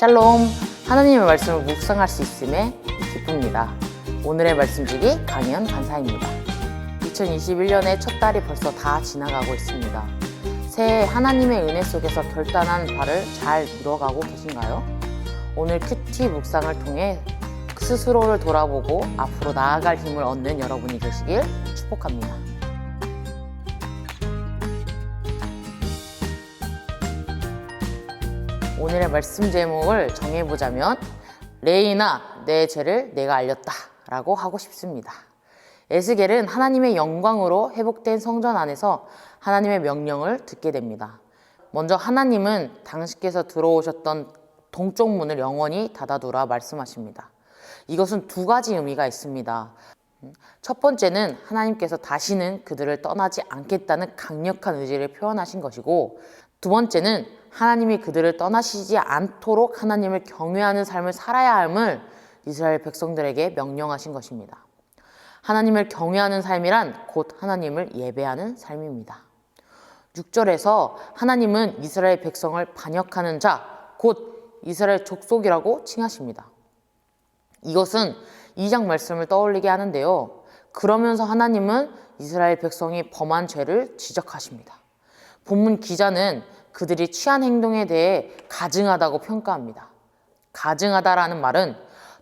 샬롬, 하나님의 말씀을 묵상할 수 있음에 기쁩니다. 오늘의 말씀주기 강연 간사입니다. 2021년의 첫 달이 벌써 다 지나가고 있습니다. 새해 하나님의 은혜 속에서 결단한 바를 잘 이뤄가고 계신가요? 오늘 큐티 묵상을 통해 스스로를 돌아보고 앞으로 나아갈 힘을 얻는 여러분이 되시길 축복합니다. 오늘의 말씀 제목을 정해보자면 레이나 내 죄를 내가 알렸다 라고 하고 싶습니다. 에스겔은 하나님의 영광으로 회복된 성전 안에서 하나님의 명령을 듣게 됩니다. 먼저 하나님은 당신께서 들어오셨던 동쪽 문을 영원히 닫아두라 말씀하십니다. 이것은 두 가지 의미가 있습니다. 첫 번째는 하나님께서 다시는 그들을 떠나지 않겠다는 강력한 의지를 표현하신 것이고, 두 번째는 하나님이 그들을 떠나시지 않도록 하나님을 경외하는 삶을 살아야 함을 이스라엘 백성들에게 명령하신 것입니다. 하나님을 경외하는 삶이란 곧 하나님을 예배하는 삶입니다. 6절에서 하나님은 이스라엘 백성을 반역하는 자, 곧 이스라엘 족속이라고 칭하십니다. 이것은 2장 말씀을 떠올리게 하는데요. 그러면서 하나님은 이스라엘 백성이 범한 죄를 지적하십니다. 본문 기자는 그들이 취한 행동에 대해 가증하다고 평가합니다. 가증하다라는 말은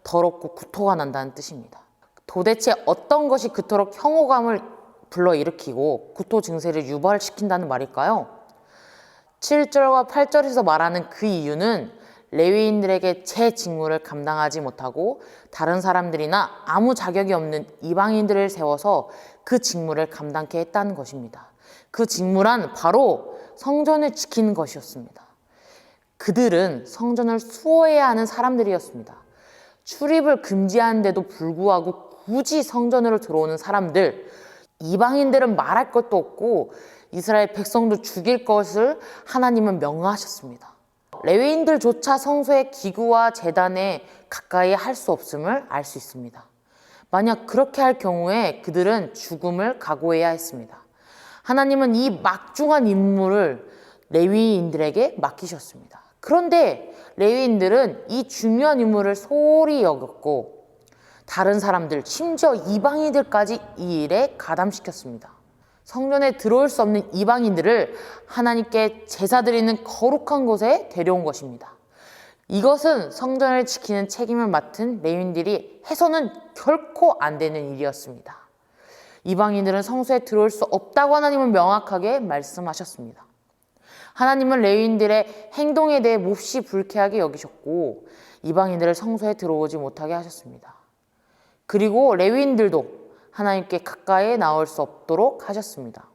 더럽고 구토가 난다는 뜻입니다. 도대체 어떤 것이 그토록 혐오감을 불러일으키고 구토 증세를 유발시킨다는 말일까요? 7절과 8절에서 말하는 그 이유는 레위인들에게 제 직무를 감당하지 못하고 다른 사람들이나 아무 자격이 없는 이방인들을 세워서 그 직무를 감당케 했다는 것입니다. 그 직무란 바로 성전을 지키는 것이었습니다. 그들은 성전을 수호해야 하는 사람들이었습니다. 출입을 금지하는데도 불구하고 굳이 성전으로 들어오는 사람들, 이방인들은 말할 것도 없고 이스라엘 백성도 죽일 것을 하나님은 명하셨습니다. 레위인들조차 성소의 기구와 제단에 가까이 할 수 없음을 알 수 있습니다. 만약 그렇게 할 경우에 그들은 죽음을 각오해야 했습니다. 하나님은 이 막중한 임무를 레위인들에게 맡기셨습니다. 그런데 레위인들은 이 중요한 임무를 소홀히 여겼고 다른 사람들, 심지어 이방인들까지 이 일에 가담시켰습니다. 성전에 들어올 수 없는 이방인들을 하나님께 제사 드리는 거룩한 곳에 데려온 것입니다. 이것은 성전을 지키는 책임을 맡은 레위인들이 해서는 결코 안 되는 일이었습니다. 이방인들은 성소에 들어올 수 없다고 하나님은 명확하게 말씀하셨습니다. 하나님은 레위인들의 행동에 대해 몹시 불쾌하게 여기셨고 이방인들을 성소에 들어오지 못하게 하셨습니다. 그리고 레위인들도 하나님께 가까이 나올 수 없도록 하셨습니다.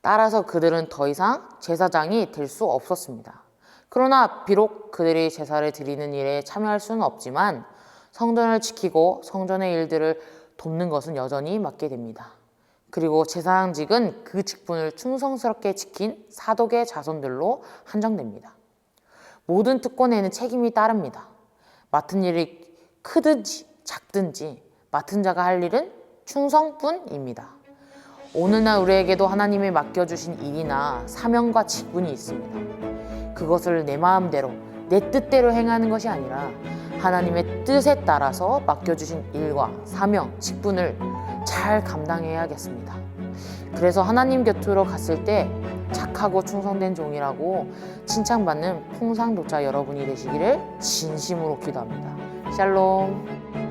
따라서 그들은 더 이상 제사장이 될 수 없었습니다. 그러나 비록 그들이 제사를 드리는 일에 참여할 수는 없지만 성전을 지키고 성전의 일들을 돕는 것은 여전히 맡게 됩니다. 그리고 제사장직은 그 직분을 충성스럽게 지킨 사독의 자손들로 한정됩니다. 모든 특권에는 책임이 따릅니다. 맡은 일이 크든지 작든지 맡은 자가 할 일은 충성뿐입니다. 오늘날 우리에게도 하나님이 맡겨주신 일이나 사명과 직분이 있습니다. 그것을 내 마음대로 내 뜻대로 행하는 것이 아니라 하나님의 뜻에 따라서 맡겨주신 일과 사명, 직분을 잘 감당해야겠습니다. 그래서 하나님 곁으로 갔을 때 착하고 충성된 종이라고 칭찬받는 풍상독자 여러분이 되시기를 진심으로 기도합니다. 샬롬.